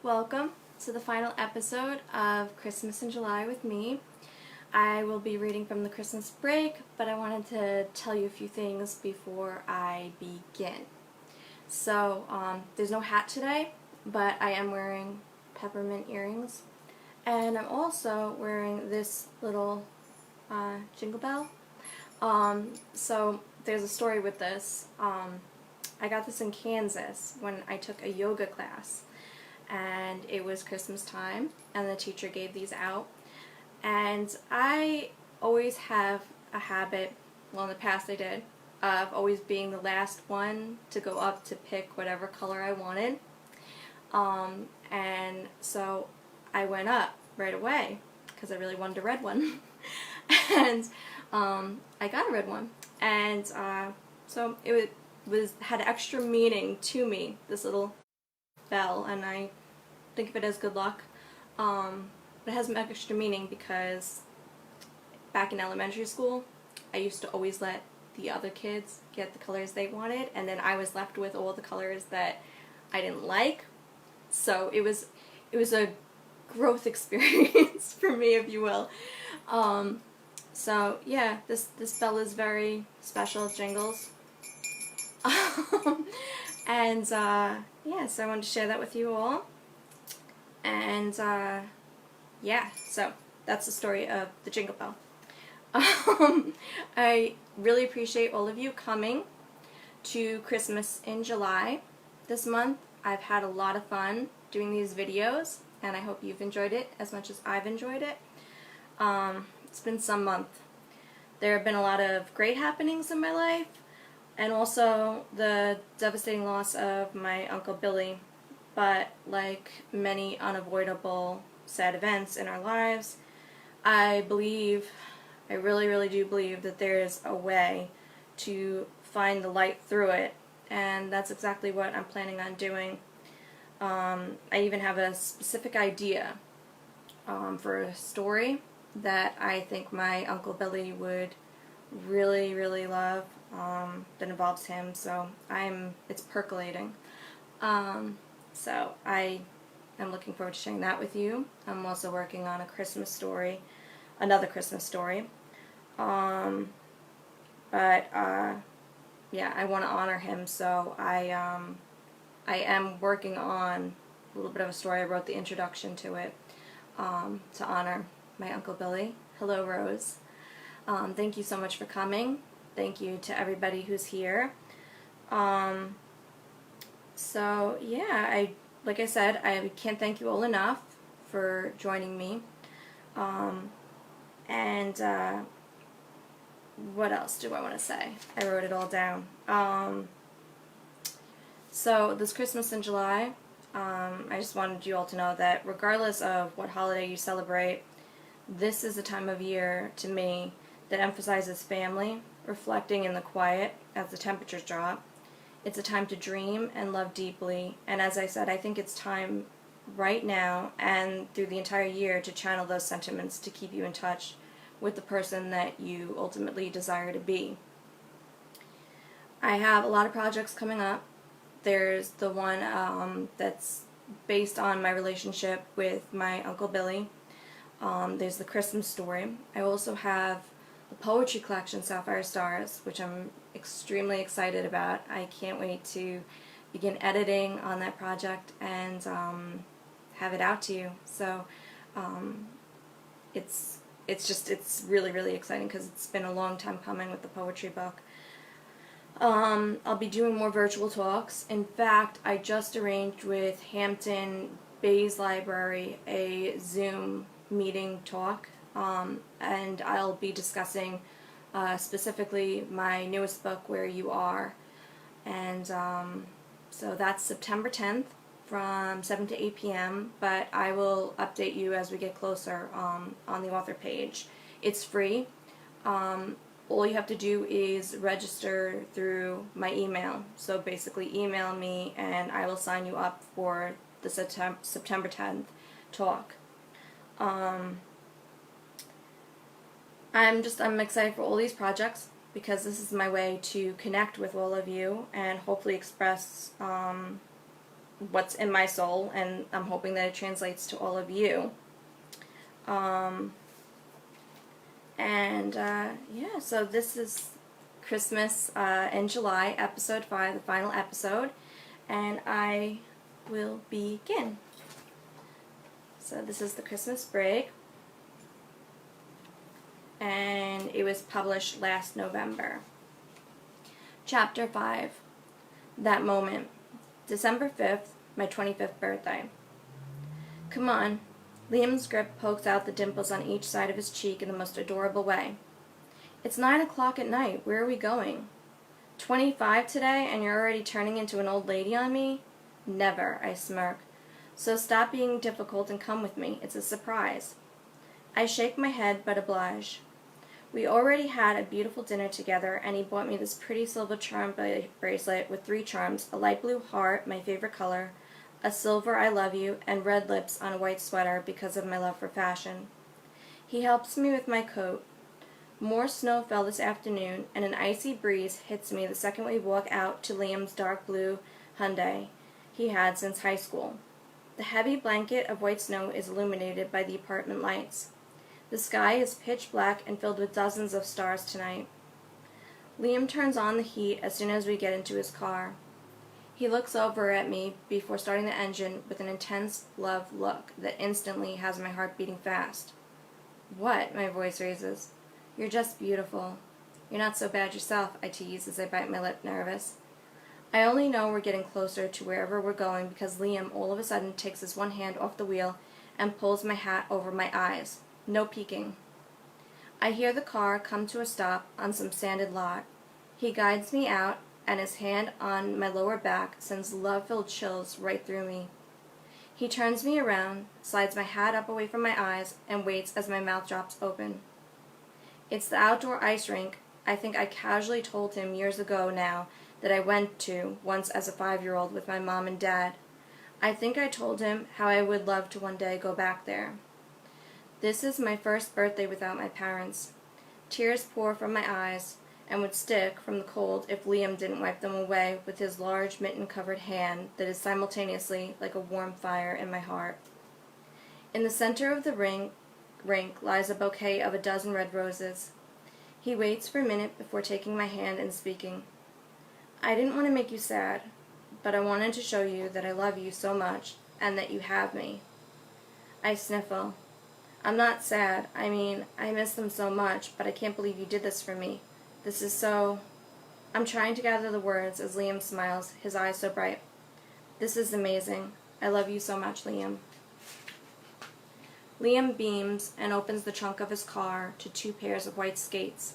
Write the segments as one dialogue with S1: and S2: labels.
S1: Welcome to the final episode of Christmas in July with me. I will be reading from the Christmas break, but I wanted to tell you a few things before I begin. So, there's no hat today, but I am wearing peppermint earrings. And I'm also wearing this little jingle bell. So there's a story with this. I got this in Kansas when I took a yoga class, and it was Christmas time, and the teacher gave these out. And I always have a habit, well, in the past I did, of always being the last one to go up to pick whatever color I wanted. And so I went up right away because I really wanted a red one. And I got a red one. And so it had extra meaning to me, this little bell, and I think of it as good luck. It has some extra meaning because back in elementary school, I used to always let the other kids get the colors they wanted, and then I was left with all the colors that I didn't like. So it was a growth experience for me, if you will. So yeah, this bell is very special. It jingles. And yeah, so I wanted to share that with you all. And yeah, so that's the story of the Jingle Bell. I really appreciate all of you coming to Christmas in July this month. I've had a lot of fun doing these videos, and I hope you've enjoyed it as much as I've enjoyed it. It's been some month. There have been a lot of great happenings in my life, and also the devastating loss of my Uncle Billy. But like many unavoidable sad events in our lives, I really do believe that there is a way to find the light through it, and that's exactly what I'm planning on doing. I even have a specific idea for a story that I think my Uncle Billy would really love, that involves him, so it's percolating. So I am looking forward to sharing that with you. I'm also working on another Christmas story. Yeah, I want to honor him, so I am working on a little bit of a story. I wrote the introduction to it, to honor my Uncle Billy. Hello, Rose. Thank you so much for coming. Thank you to everybody who's here. So yeah, like I said, I can't thank you all enough for joining me. And what else do I want to say? I wrote it all down. So this Christmas in July, I just wanted you all to know that regardless of what holiday you celebrate, this is a time of year to me that emphasizes family, reflecting in the quiet as the temperatures drop. It's a time to dream and love deeply, and as I said, I think it's time right now and through the entire year to channel those sentiments to keep you in touch with the person that you ultimately desire to be. I have a lot of projects coming up. There's the one that's based on my relationship with my Uncle Billy. There's the Christmas story. I also have the poetry collection, Sapphire Stars, which I'm extremely excited about. I can't wait to begin editing on that project and have it out to you. So it's really exciting because it's been a long time coming with the poetry book. I'll be doing more virtual talks. In fact, I just arranged with Hampton Bays Library a Zoom meeting talk, and I'll be discussing specifically my newest book, Where You Are. And so that's September 10th from 7 to 8 p.m., but I will update you as we get closer on the author page. It's free. All you have to do is register through my email. So basically email me and I will sign you up for the September 10th talk. I'm excited for all these projects because this is my way to connect with all of you and hopefully express what's in my soul, and I'm hoping that it translates to all of you. Yeah, so this is Christmas in July, episode 5, the final episode, and I will begin. So this is the Christmas break, and it was published last November. Chapter 5, That Moment, December 5th, my 25th birthday. Come on. Liam's grip pokes out the dimples on each side of his cheek in the most adorable way. It's 9 o'clock at night. Where are we going? 25 today, and you're already turning into an old lady on me? Never, I smirk. So stop being difficult and come with me. It's a surprise. I shake my head, but oblige. We already had a beautiful dinner together, and he bought me this pretty silver charm bracelet with 3 charms, a light blue heart, my favorite color, a silver I love you, and red lips on a white sweater because of my love for fashion. He helps me with my coat. More snow fell this afternoon, and an icy breeze hits me the second we walk out to Liam's dark blue Hyundai he had since high school. The heavy blanket of white snow is illuminated by the apartment lights. The sky is pitch black and filled with dozens of stars tonight. Liam turns on the heat as soon as we get into his car. He looks over at me before starting the engine with an intense love look that instantly has my heart beating fast. What? My voice raises. You're just beautiful. You're not so bad yourself, I tease as I bite my lip, nervous. I only know we're getting closer to wherever we're going because Liam all of a sudden takes his one hand off the wheel and pulls my hat over my eyes. No peeking. I hear the car come to a stop on some sanded lot. He guides me out, and his hand on my lower back sends love-filled chills right through me. He turns me around, slides my hat up away from my eyes, and waits as my mouth drops open. It's the outdoor ice rink I think I casually told him years ago now that I went to once as a 5-year-old with my mom and dad. I think I told him how I would love to one day go back there. This is my first birthday without my parents. Tears pour from my eyes and would stick from the cold if Liam didn't wipe them away with his large mitten-covered hand that is simultaneously like a warm fire in my heart. In the center of the rink lies a bouquet of 12 red roses. He waits for a minute before taking my hand and speaking. I didn't want to make you sad, but I wanted to show you that I love you so much and that you have me. I sniffle. I'm not sad. I mean, I miss them so much, but I can't believe you did this for me. This is so... I'm trying to gather the words as Liam smiles, his eyes so bright. This is amazing. I love you so much, Liam. Liam beams and opens the trunk of his car to 2 pairs of white skates.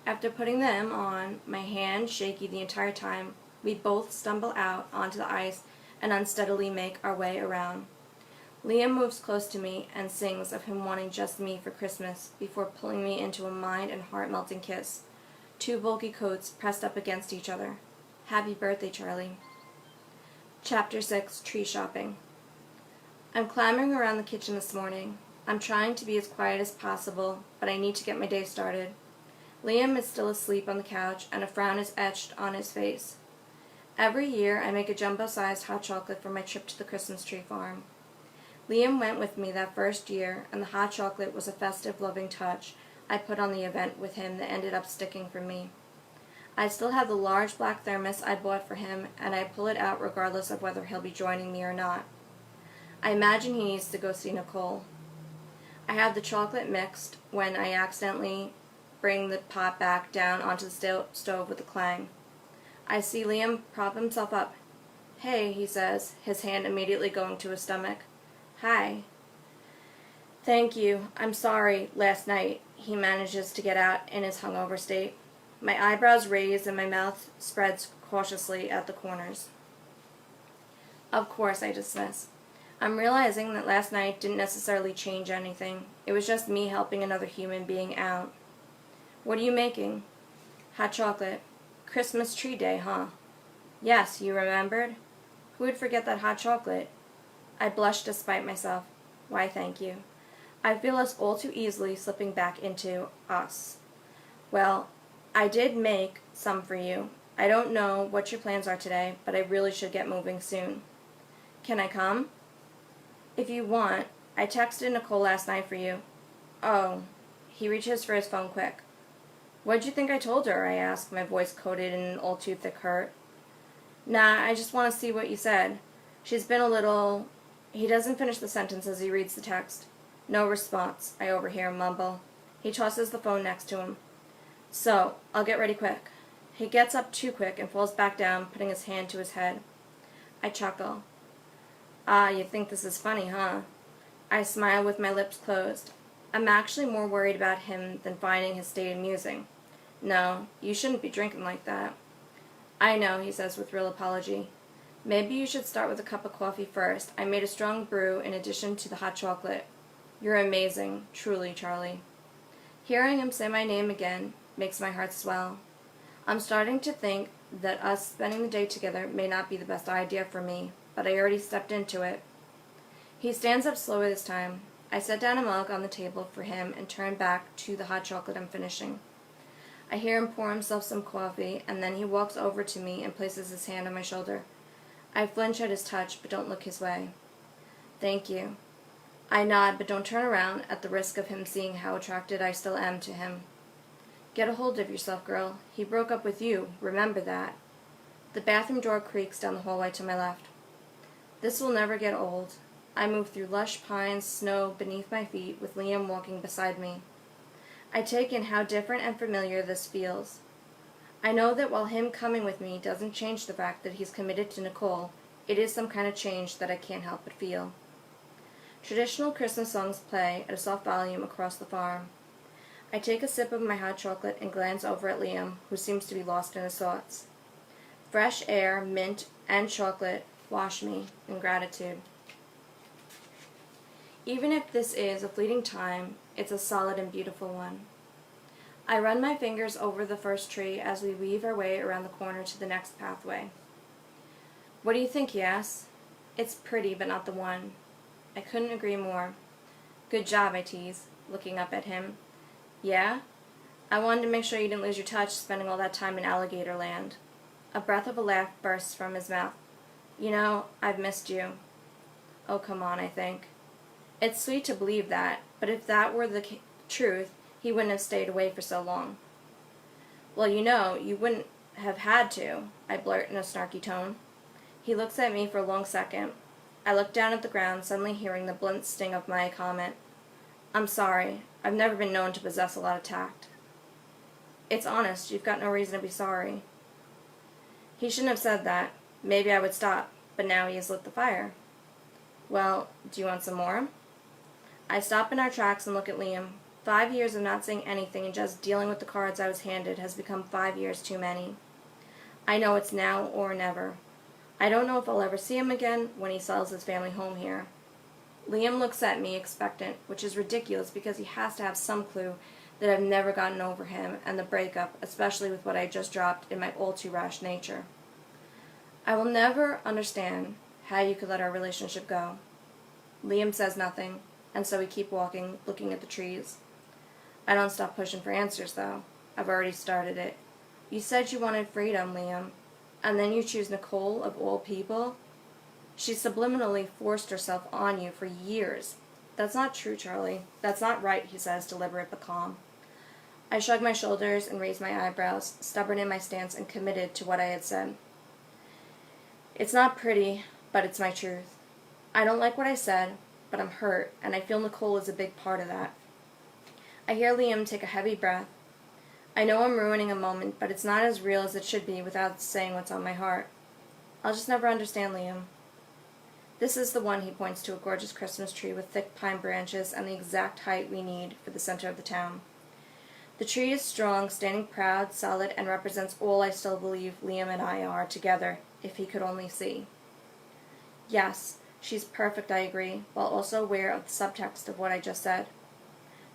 S1: After putting them on, my hand shaky the entire time, we both stumble out onto the ice and unsteadily make our way around. Liam moves close to me and sings of him wanting just me for Christmas before pulling me into a mind and heart-melting kiss. 2 bulky coats pressed up against each other. Happy birthday, Charlie. Chapter 6, Tree Shopping. I'm clambering around the kitchen this morning. I'm trying to be as quiet as possible, but I need to get my day started. Liam is still asleep on the couch, and a frown is etched on his face. Every year, I make a jumbo-sized hot chocolate for my trip to the Christmas tree farm. Liam went with me that first year, and the hot chocolate was a festive, loving touch I put on the event with him that ended up sticking for me. I still have the large black thermos I bought for him, and I pull it out regardless of whether he'll be joining me or not. I imagine he needs to go see Nicole. I have the chocolate mixed when I accidentally bring the pot back down onto the stove with a clang. I see Liam prop himself up. Hey, he says, his hand immediately going to his stomach. Hi. Thank you. I'm sorry, last night, he manages to get out in his hungover state. My eyebrows raise and my mouth spreads cautiously at the corners. Of course, I dismiss. I'm realizing that last night didn't necessarily change anything. It was just me helping another human being out. What are you making? Hot chocolate. Christmas tree day, huh? Yes, you remembered? Who would forget that hot chocolate? I blush despite myself. Why, thank you. I feel us all too easily slipping back into us. Well, I did make some for you. I don't know what your plans are today, but I really should get moving soon. Can I come? If you want. I texted Nicole last night for you. Oh. He reaches for his phone quick. What'd you think I told her? I asked, my voice coated in an all-too-thick hurt. Nah, I just want to see what you said. She's been a little... He doesn't finish the sentence as he reads the text. No response. I overhear him mumble. He tosses the phone next to him. So, I'll get ready quick. He gets up too quick and falls back down, putting his hand to his head. I chuckle. Ah, you think this is funny, huh? I smile with my lips closed. I'm actually more worried about him than finding his state amusing. No, you shouldn't be drinking like that. I know, he says with real apology. Maybe you should start with a cup of coffee first. I made a strong brew in addition to the hot chocolate. You're amazing, truly, Charlie. Hearing him say my name again makes my heart swell. I'm starting to think that us spending the day together may not be the best idea for me, but I already stepped into it. He stands up slowly this time. I set down a mug on the table for him and turn back to the hot chocolate I'm finishing. I hear him pour himself some coffee, and then he walks over to me and places his hand on my shoulder. I flinch at his touch, but don't look his way. Thank you. I nod, but don't turn around at the risk of him seeing how attracted I still am to him. Get a hold of yourself, girl. He broke up with you. Remember that. The bathroom door creaks down the hallway to my left. This will never get old. I move through lush pines, snow beneath my feet, with Liam walking beside me. I take in how different and familiar this feels. I know that while him coming with me doesn't change the fact that he's committed to Nicole, it is some kind of change that I can't help but feel. Traditional Christmas songs play at a soft volume across the farm. I take a sip of my hot chocolate and glance over at Liam, who seems to be lost in his thoughts. Fresh air, mint, and chocolate wash me in gratitude. Even if this is a fleeting time, it's a solid and beautiful one. I run my fingers over the first tree as we weave our way around the corner to the next pathway. What do you think, he asks? It's pretty, but not the one. I couldn't agree more. Good job, I tease, looking up at him. Yeah? I wanted to make sure you didn't lose your touch spending all that time in alligator land. A breath of a laugh bursts from his mouth. You know, I've missed you. Oh, come on, I think. It's sweet to believe that, but if that were the truth, he wouldn't have stayed away for so long. Well, you know, you wouldn't have had to, I blurt in a snarky tone. He looks at me for a long second. I look down at the ground, suddenly hearing the blunt sting of my comment. I'm sorry. I've never been known to possess a lot of tact. It's honest. You've got no reason to be sorry. He shouldn't have said that. Maybe I would stop, but now he has lit the fire. Well, do you want some more? I stop in our tracks and look at Liam. 5 years of not saying anything and just dealing with the cards I was handed has become 5 years too many. I know it's now or never. I don't know if I'll ever see him again when he sells his family home here. Liam looks at me expectant, which is ridiculous because he has to have some clue that I've never gotten over him and the breakup, especially with what I just dropped in my all-too-rash nature. I will never understand how you could let our relationship go. Liam says nothing, and so we keep walking, looking at the trees. I don't stop pushing for answers, though. I've already started it. You said you wanted freedom, Liam, and then you choose Nicole of all people? She subliminally forced herself on you for years. That's not true, Charlie. That's not right, he says, deliberate but calm. I shrug my shoulders and raise my eyebrows, stubborn in my stance and committed to what I had said. It's not pretty, but it's my truth. I don't like what I said, but I'm hurt, and I feel Nicole is a big part of that. I hear Liam take a heavy breath. I know I'm ruining a moment, but it's not as real as it should be without saying what's on my heart. I'll just never understand Liam. This is the one, he points to a gorgeous Christmas tree with thick pine branches and the exact height we need for the center of the town. The tree is strong, standing proud, solid, and represents all I still believe Liam and I are together, if he could only see. Yes, she's perfect, I agree, while also aware of the subtext of what I just said.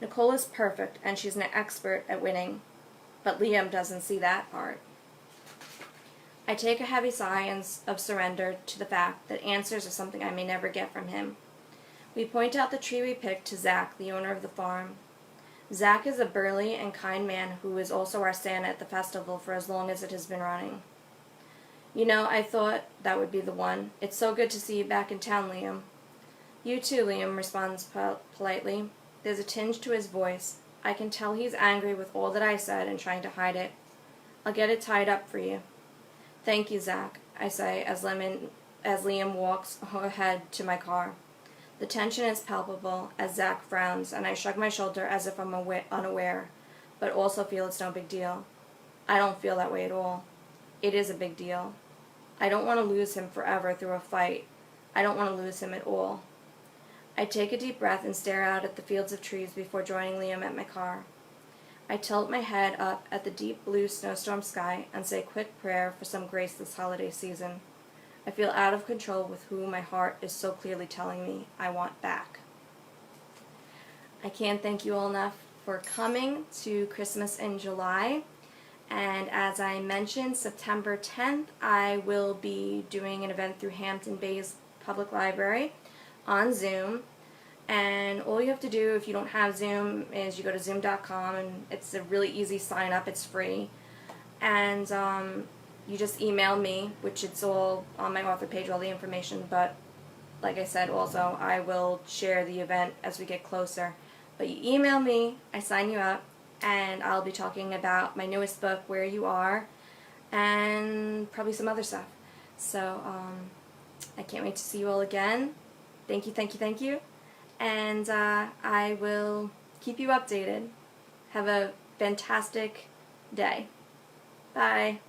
S1: Nicole is perfect, and she's an expert at winning, but Liam doesn't see that part. I take a heavy sigh of surrender to the fact that answers are something I may never get from him. We point out the tree we picked to Zach, the owner of the farm. Zach is a burly and kind man who is also our Santa at the festival for as long as it has been running. You know, I thought that would be the one. It's so good to see you back in town, Liam. You too, Liam responds politely. There's a tinge to his voice. I can tell he's angry with all that I said and trying to hide it. I'll get it tied up for you. Thank you, Zach, I say as Liam walks ahead to my car. The tension is palpable as Zach frowns, and I shrug my shoulder as if I'm unaware, but also feel it's no big deal. I don't feel that way at all. It is a big deal. I don't want to lose him forever through a fight. I don't want to lose him at all. I take a deep breath and stare out at the fields of trees before joining Liam at my car. I tilt my head up at the deep blue snowstorm sky and say a quick prayer for some grace this holiday season. I feel out of control with who my heart is so clearly telling me I want back. I can't thank you all enough for coming to Christmas in July. And as I mentioned, September 10th, I will be doing an event through Hampton Bays Public Library on Zoom. And all you have to do if you don't have Zoom is you go to zoom.com, and it's a really easy sign up. It's free. And you just email me, which it's all on my author page, all the information. But like I said, also, I will share the event as we get closer. But you email me, I sign you up, and I'll be talking about my newest book, Where You Are, and probably some other stuff. So I can't wait to see you all again. Thank you, thank you, thank you. And I will keep you updated. Have a fantastic day. Bye.